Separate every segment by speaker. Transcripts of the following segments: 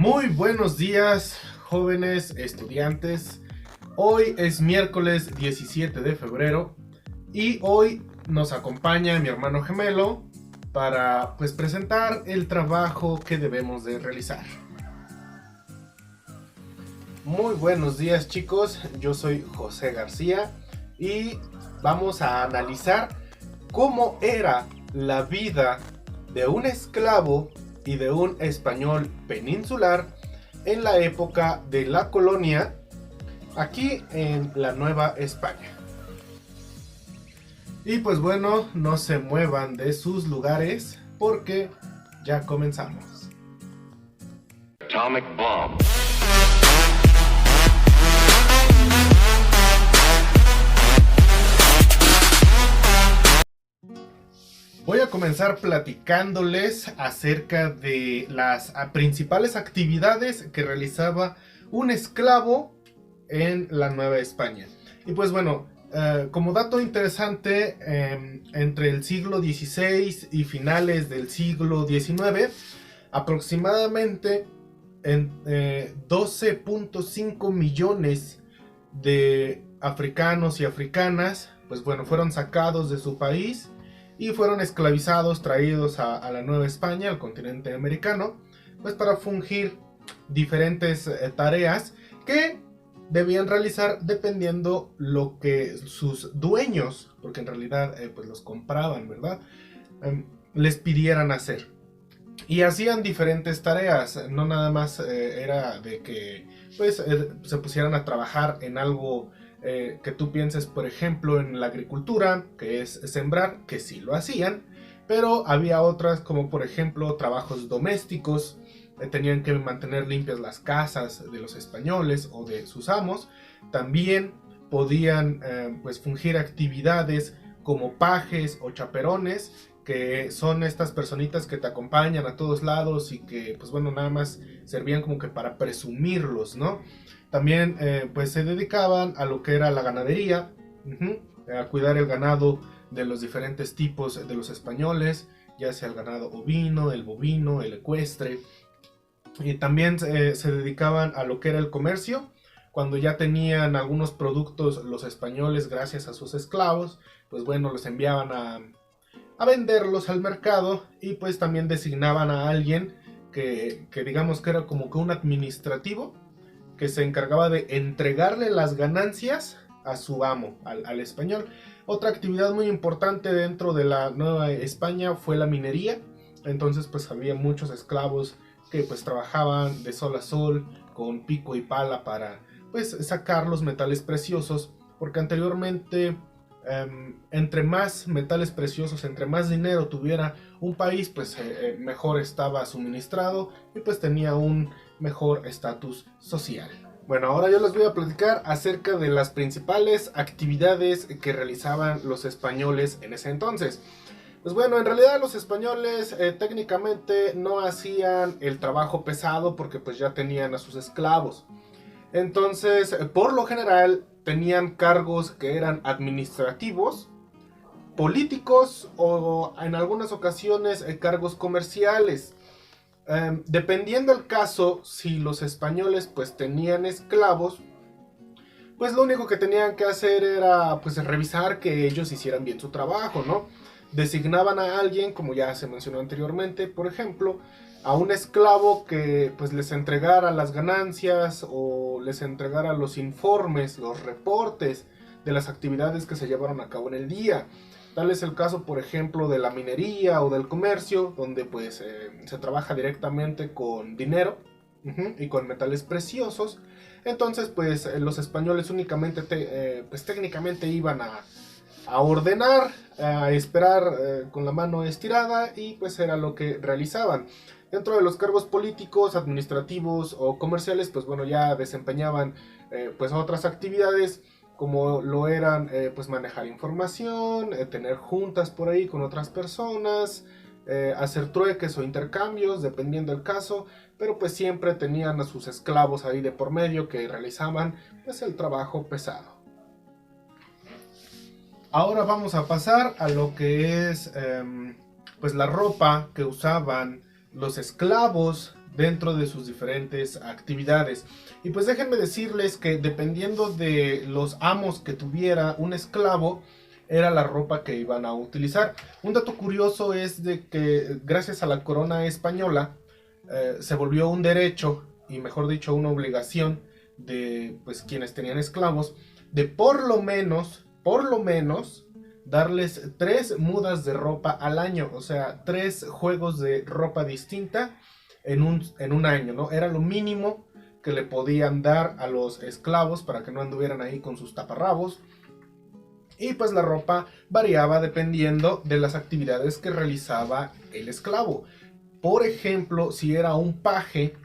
Speaker 1: Muy buenos días, jóvenes estudiantes. Hoy es miércoles 17 de febrero y hoy nos acompaña mi hermano gemelo para presentar el trabajo que debemos de realizar. Muy buenos días, chicos, yo soy José García y vamos a analizar cómo era la vida de un esclavo y de un español peninsular en la época de la colonia aquí en la Nueva España. Y pues bueno, no se muevan de sus lugares porque ya comenzamos.
Speaker 2: Atomic bomb.
Speaker 1: Voy a comenzar platicándoles acerca de las principales actividades que realizaba un esclavo en la Nueva España. Y pues bueno, como dato interesante, entre el siglo XVI y finales del siglo XIX, aproximadamente 12.5 millones de africanos y africanas, pues bueno, fueron sacados de su país y fueron esclavizados, traídos a la Nueva España, al continente americano, pues para fungir diferentes tareas que debían realizar dependiendo lo que sus dueños, porque en realidad pues los compraban, ¿verdad? Les pidieran hacer. Y hacían diferentes tareas, no nada más era de que pues se pusieran a trabajar en algo que tú pienses, por ejemplo, en la agricultura, que es sembrar, que sí lo hacían, pero había otras como por ejemplo trabajos domésticos, tenían que mantener limpias las casas de los españoles o de sus amos, también podían pues fungir actividades como pajes o chaperones, que son estas personitas que te acompañan a todos lados y que pues bueno, nada más servían como que para presumirlos, ¿no? También pues se dedicaban a lo que era la ganadería, a cuidar el ganado de los diferentes tipos de los españoles, ya sea el ganado ovino, el bovino, el ecuestre. Y también se dedicaban a lo que era el comercio, cuando ya tenían algunos productos los españoles gracias a sus esclavos, pues bueno, los enviaban a venderlos al mercado y pues también designaban a alguien que digamos que era como que un administrativo que se encargaba de entregarle las ganancias a su amo, al español. Otra actividad muy importante dentro de la Nueva España fue la minería. Entonces pues había muchos esclavos que pues trabajaban de sol a sol con pico y pala para pues sacar los metales preciosos, porque anteriormente entre más metales preciosos, entre más dinero tuviera un país, pues mejor estaba suministrado y pues tenía un mejor estatus social. Bueno, ahora yo les voy a platicar acerca de las principales actividades que realizaban los españoles en ese entonces. Pues bueno, en realidad los españoles técnicamente no hacían el trabajo pesado porque pues ya tenían a sus esclavos. Entonces, por lo general, tenían cargos que eran administrativos, políticos o en algunas ocasiones cargos comerciales. Dependiendo el caso, si los españoles pues tenían esclavos, pues lo único que tenían que hacer era pues revisar que ellos hicieran bien su trabajo, ¿no? Designaban a alguien, como ya se mencionó anteriormente, por ejemplo, a un esclavo que pues les entregara las ganancias o les entregara los informes, los reportes de las actividades que se llevaron a cabo en el día. Tal es el caso, por ejemplo, de la minería o del comercio, donde pues se trabaja directamente con dinero y con metales preciosos. Entonces pues los españoles únicamente pues técnicamente iban a ordenar, a esperar con la mano estirada y pues era lo que realizaban. Dentro de los cargos políticos, administrativos o comerciales, pues bueno, ya desempeñaban pues otras actividades como lo eran pues manejar información, tener juntas por ahí con otras personas, hacer trueques o intercambios, dependiendo del caso, pero pues siempre tenían a sus esclavos ahí de por medio que realizaban pues el trabajo pesado. Ahora vamos a pasar a lo que es pues la ropa que usaban los esclavos dentro de sus diferentes actividades. Y pues déjenme decirles que dependiendo de los amos que tuviera un esclavo, era la ropa que iban a utilizar. Un dato curioso es de que gracias a la corona española se volvió un derecho, y mejor dicho una obligación de pues quienes tenían esclavos, de por lo menos darles 3 mudas de ropa al año, o sea, 3 juegos de ropa distinta en un año, ¿no? Era lo mínimo que le podían dar a los esclavos para que no anduvieran ahí con sus taparrabos. Y pues la ropa variaba dependiendo de las actividades que realizaba el esclavo. Por ejemplo, si era un paje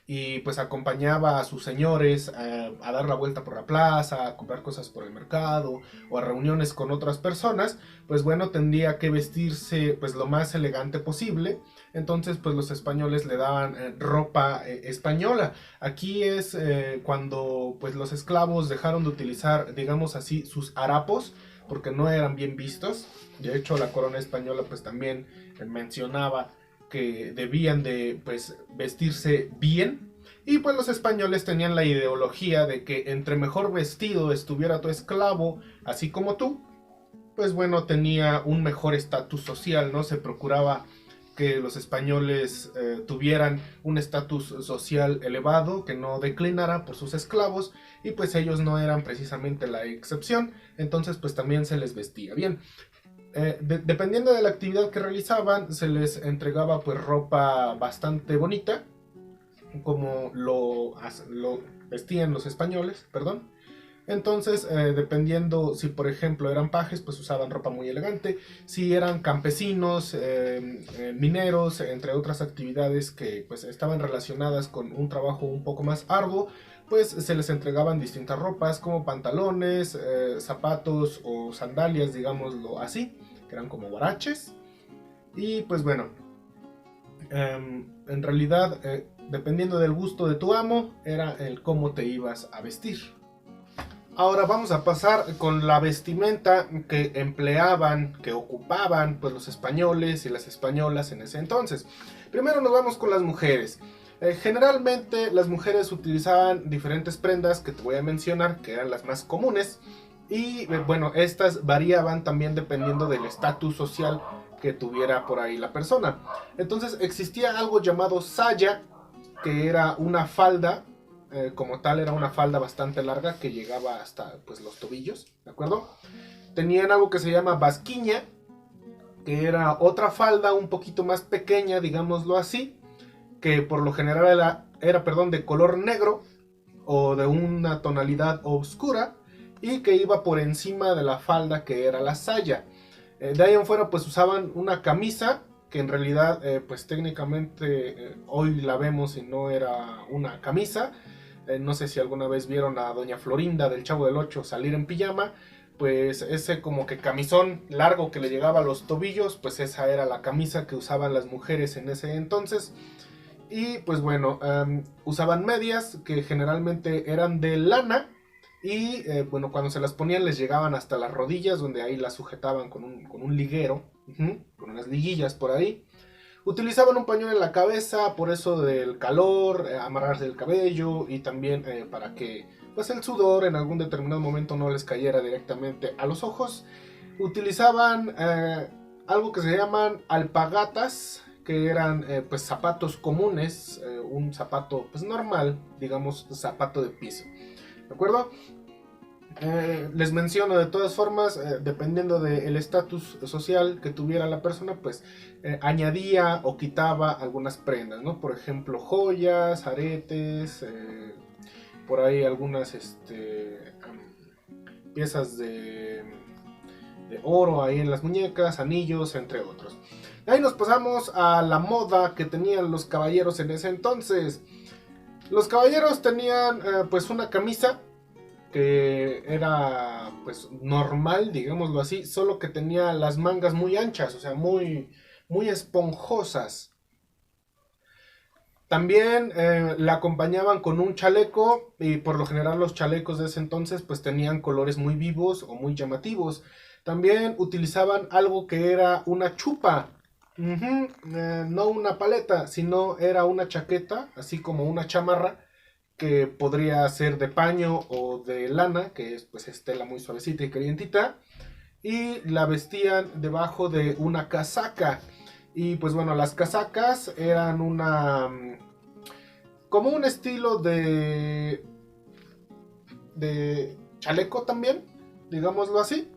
Speaker 1: y pues acompañaba a sus señores a dar la vuelta por la plaza, a comprar cosas por el mercado o a reuniones con otras personas, pues bueno, tendría que vestirse pues lo más elegante posible. Entonces pues los españoles le daban ropa española. Aquí es cuando pues los esclavos dejaron de utilizar, digamos así, sus harapos, porque no eran bien vistos. De hecho la corona española pues también mencionaba que debían de pues vestirse bien, y pues los españoles tenían la ideología de que entre mejor vestido estuviera tu esclavo, así como tú, pues bueno, tenía un mejor estatus social, ¿no? Se procuraba que los españoles tuvieran un estatus social elevado, que no declinara por sus esclavos, y pues ellos no eran precisamente la excepción, entonces pues también se les vestía bien. Dependiendo de la actividad que realizaban, se les entregaba pues ropa bastante bonita, como lo vestían los españoles, perdón. Entonces, dependiendo si por ejemplo eran pajes, pues usaban ropa muy elegante. Si eran campesinos, mineros, entre otras actividades que pues estaban relacionadas con un trabajo un poco más arduo, pues se les entregaban distintas ropas como pantalones, zapatos o sandalias, digámoslo así, que eran como huaraches. Y pues bueno, en realidad, dependiendo del gusto de tu amo, era el cómo te ibas a vestir. Ahora vamos a pasar con la vestimenta que empleaban, que ocupaban pues los españoles y las españolas en ese entonces. Primero nos vamos con las mujeres. Generalmente las mujeres utilizaban diferentes prendas que te voy a mencionar, que eran las más comunes. Y bueno, estas variaban también dependiendo del estatus social que tuviera por ahí la persona. Entonces existía algo llamado saya, que era una falda. Como tal era una falda bastante larga que llegaba hasta pues los tobillos, ¿de acuerdo? Tenían algo que se llama basquiña, que era otra falda un poquito más pequeña, digámoslo así, que por lo general era de color negro o de una tonalidad oscura, y que iba por encima de la falda que era la saya. De ahí en fuera pues usaban una camisa, que en realidad pues técnicamente hoy la vemos y no era una camisa. No sé si alguna vez vieron a doña Florinda del Chavo del Ocho salir en pijama, pues ese como que camisón largo que le llegaba a los tobillos, pues esa era la camisa que usaban las mujeres en ese entonces. Y pues bueno, usaban medias que generalmente eran de lana, y bueno, cuando se las ponían les llegaban hasta las rodillas, donde ahí las sujetaban con un liguero, con unas liguillas por ahí. Utilizaban un pañuelo en la cabeza, por eso del calor, amarrarse el cabello, y también para que pues el sudor en algún determinado momento no les cayera directamente a los ojos. Utilizaban algo que se llaman alpagatas, que eran pues zapatos comunes, un zapato pues normal, digamos zapato de piso, ¿de acuerdo? Les menciono de todas formas, dependiendo del estatus social que tuviera la persona, pues añadía o quitaba algunas prendas, ¿no? Por ejemplo, joyas, aretes, por ahí algunas piezas de oro ahí en las muñecas, anillos, entre otros. Ahí nos pasamos a la moda que tenían los caballeros en ese entonces. Los caballeros tenían pues una camisa que era pues normal, digámoslo así, solo que tenía las mangas muy anchas, o sea, muy, muy esponjosas. También la acompañaban con un chaleco, y por lo general los chalecos de ese entonces pues tenían colores muy vivos o muy llamativos. También utilizaban algo que era una chupa. No una paleta, sino era una chaqueta, así como una chamarra, que podría ser de paño o de lana, que es pues tela muy suavecita y calientita, y la vestían debajo de una casaca. Y pues bueno, las casacas eran como un estilo de chaleco también, digámoslo así,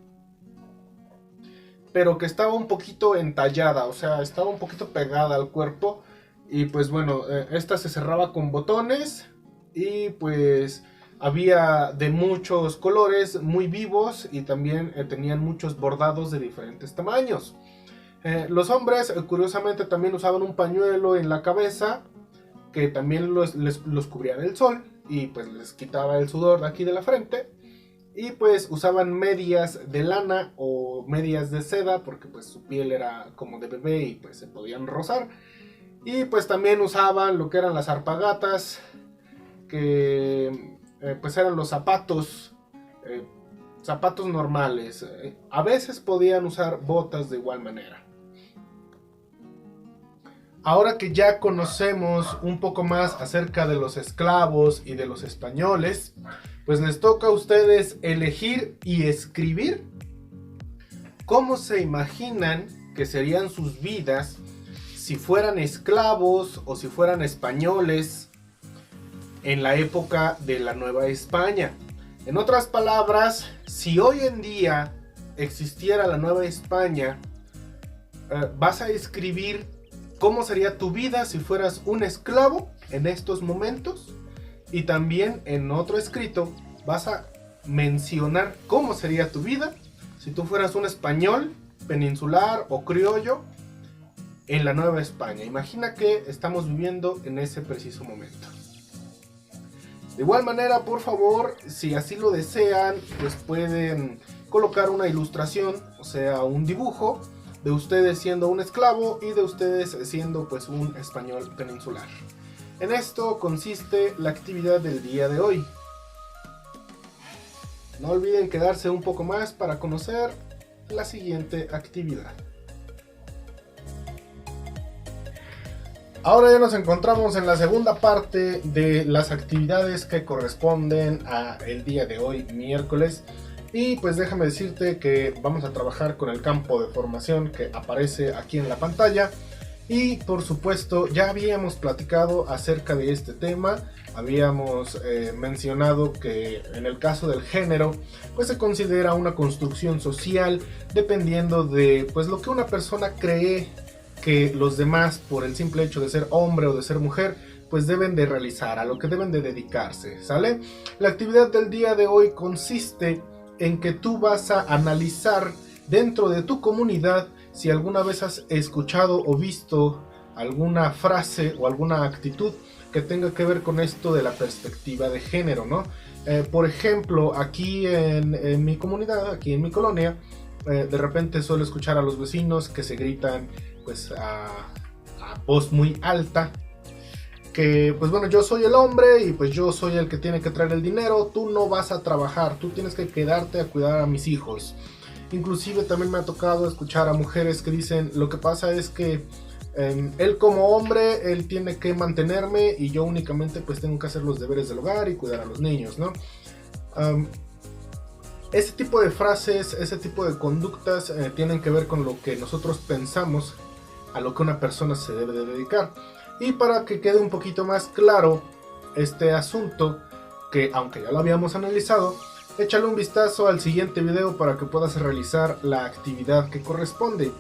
Speaker 1: pero que estaba un poquito entallada, o sea, estaba un poquito pegada al cuerpo. Y pues bueno, esta se cerraba con botones y pues había de muchos colores muy vivos y también tenían muchos bordados de diferentes tamaños. Los hombres curiosamente también usaban un pañuelo en la cabeza que también los cubría del sol y pues les quitaba el sudor de aquí de la frente. Y pues usaban medias de lana o medias de seda porque pues su piel era como de bebé y pues se podían rozar. Y pues también usaban lo que eran las alpargatas, que pues eran los zapatos, zapatos normales. A veces podían usar botas de igual manera. Ahora que ya conocemos un poco más acerca de los esclavos y de los españoles, pues les toca a ustedes elegir y escribir cómo se imaginan que serían sus vidas si fueran esclavos o si fueran españoles en la época de la Nueva España. En otras palabras, si hoy en día existiera la Nueva España, vas a escribir cómo sería tu vida si fueras un esclavo en estos momentos. Y también en otro escrito vas a mencionar cómo sería tu vida si tú fueras un español, peninsular o criollo en la Nueva España. Imagina que estamos viviendo en ese preciso momento. De igual manera, por favor, si así lo desean, pues pueden colocar una ilustración, o sea, un dibujo de ustedes siendo un esclavo y de ustedes siendo pues un español peninsular. En esto consiste la actividad del día de hoy. No olviden quedarse un poco más para conocer la siguiente actividad. Ahora ya nos encontramos en la segunda parte de las actividades que corresponden a el día de hoy, miércoles. Y pues déjame decirte que vamos a trabajar con el campo de formación que aparece aquí en la pantalla. Y por supuesto ya habíamos platicado acerca de este tema. Habíamos mencionado que en el caso del género pues se considera una construcción social dependiendo de pues lo que una persona cree que los demás, por el simple hecho de ser hombre o de ser mujer, pues deben de realizar, a lo que deben de dedicarse, ¿sale? La actividad del día de hoy consiste en que tú vas a analizar dentro de tu comunidad si alguna vez has escuchado o visto alguna frase o alguna actitud que tenga que ver con esto de la perspectiva de género, ¿no? Por ejemplo, aquí en mi comunidad, aquí en mi colonia, de repente suelo escuchar a los vecinos que se gritan pues a voz muy alta que pues bueno, yo soy el hombre y pues yo soy el que tiene que traer el dinero, tú no vas a trabajar, tú tienes que quedarte a cuidar a mis hijos. Inclusive también me ha tocado escuchar a mujeres que dicen, lo que pasa es que él como hombre, él tiene que mantenerme y yo únicamente pues tengo que hacer los deberes del hogar y cuidar a los niños, ¿no? Ese tipo de frases, ese tipo de conductas tienen que ver con lo que nosotros pensamos a lo que una persona se debe de dedicar. Y para que quede un poquito más claro este asunto, que aunque ya lo habíamos analizado, échale un vistazo al siguiente video para que puedas realizar la actividad que corresponde.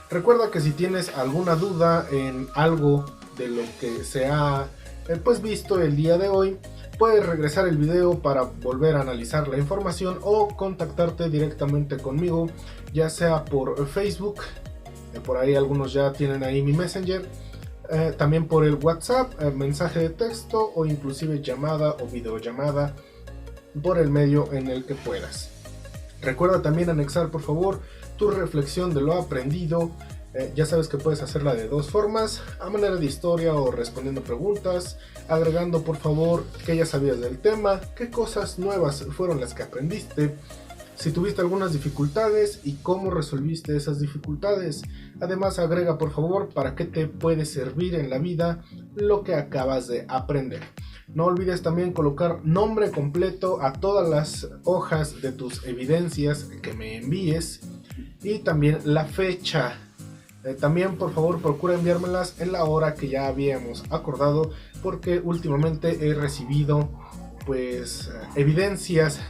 Speaker 1: Recuerda que si tienes alguna duda en algo de lo que se ha pues visto el día de hoy, puedes regresar el video para volver a analizar la información o contactarte directamente conmigo, ya sea por Facebook, por ahí algunos ya tienen ahí mi Messenger, también por el WhatsApp, mensaje de texto o inclusive llamada o videollamada por el medio en el que puedas. Recuerda también anexar por favor tu reflexión de lo aprendido. Ya sabes que puedes hacerla de dos formas, a manera de historia o respondiendo preguntas, agregando por favor qué ya sabías del tema, qué cosas nuevas fueron las que aprendiste, si tuviste algunas dificultades y cómo resolviste esas dificultades. Además, agrega por favor para qué te puede servir en la vida lo que acabas de aprender. No olvides también colocar nombre completo a todas las hojas de tus evidencias que me envíes y también la fecha. También por favor procura enviármelas en la hora que ya habíamos acordado, porque últimamente he recibido pues evidencias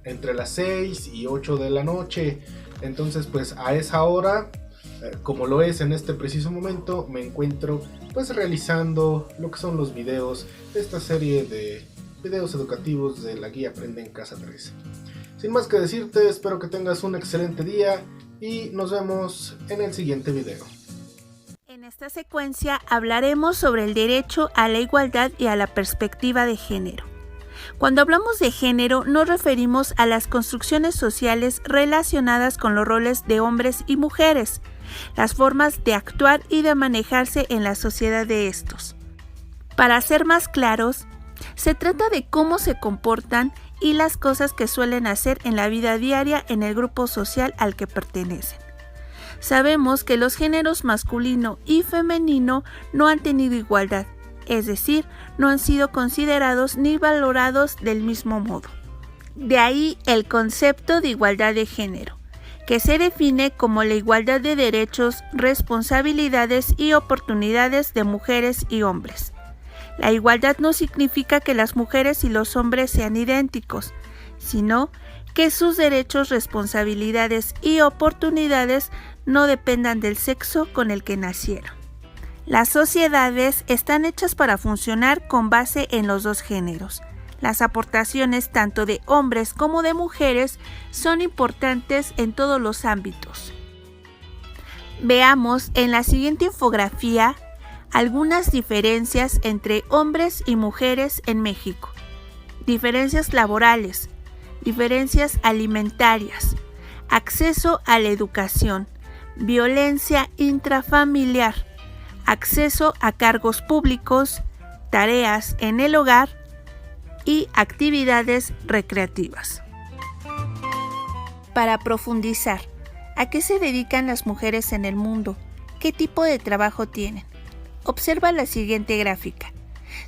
Speaker 1: entre las 6 y 8 de la noche. Entonces pues a esa hora, como lo es en este preciso momento, me encuentro pues realizando lo que son los videos de esta serie de videos educativos de la guía Aprende en Casa 3. Sin más que decirte, espero que tengas un excelente día y nos vemos en el siguiente video.
Speaker 3: En esta secuencia hablaremos sobre el derecho a la igualdad y a la perspectiva de género. Cuando hablamos de género nos referimos a las construcciones sociales relacionadas con los roles de hombres y mujeres, las formas de actuar y de manejarse en la sociedad de estos. Para ser más claros, se trata de cómo se comportan y las cosas que suelen hacer en la vida diaria en el grupo social al que pertenecen. Sabemos que los géneros masculino y femenino no han tenido igualdad, es decir, no han sido considerados ni valorados del mismo modo. De ahí el concepto de igualdad de género, que se define como la igualdad de derechos, responsabilidades y oportunidades de mujeres y hombres. La igualdad no significa que las mujeres y los hombres sean idénticos, sino que sus derechos, responsabilidades y oportunidades no dependan del sexo con el que nacieron. Las sociedades están hechas para funcionar con base en los dos géneros. Las aportaciones tanto de hombres como de mujeres son importantes en todos los ámbitos. Veamos en la siguiente infografía algunas diferencias entre hombres y mujeres en México. Diferencias laborales, diferencias alimentarias, acceso a la educación, violencia intrafamiliar, acceso a cargos públicos, tareas en el hogar y actividades recreativas. Para profundizar, ¿a qué se dedican las mujeres en el mundo? ¿Qué tipo de trabajo tienen? Observa la siguiente gráfica.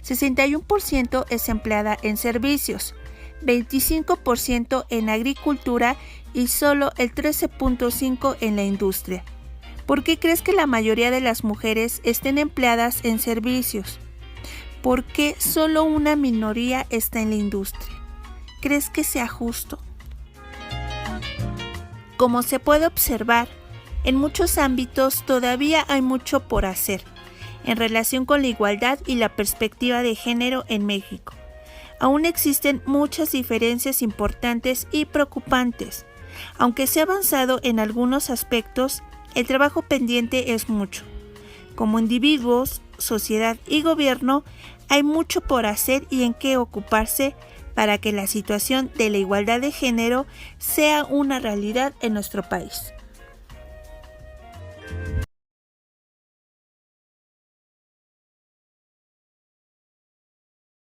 Speaker 3: 61% es empleada en servicios, 25% en agricultura y solo el 13.5% en la industria. ¿Por qué crees que la mayoría de las mujeres estén empleadas en servicios? ¿Por qué solo una minoría está en la industria? ¿Crees que sea justo? Como se puede observar, en muchos ámbitos todavía hay mucho por hacer en relación con la igualdad y la perspectiva de género en México. Aún existen muchas diferencias importantes y preocupantes. Aunque se ha avanzado en algunos aspectos, el trabajo pendiente es mucho. Como individuos, sociedad y gobierno, hay mucho por hacer y en qué ocuparse para que la situación de la igualdad de género sea una realidad en nuestro país.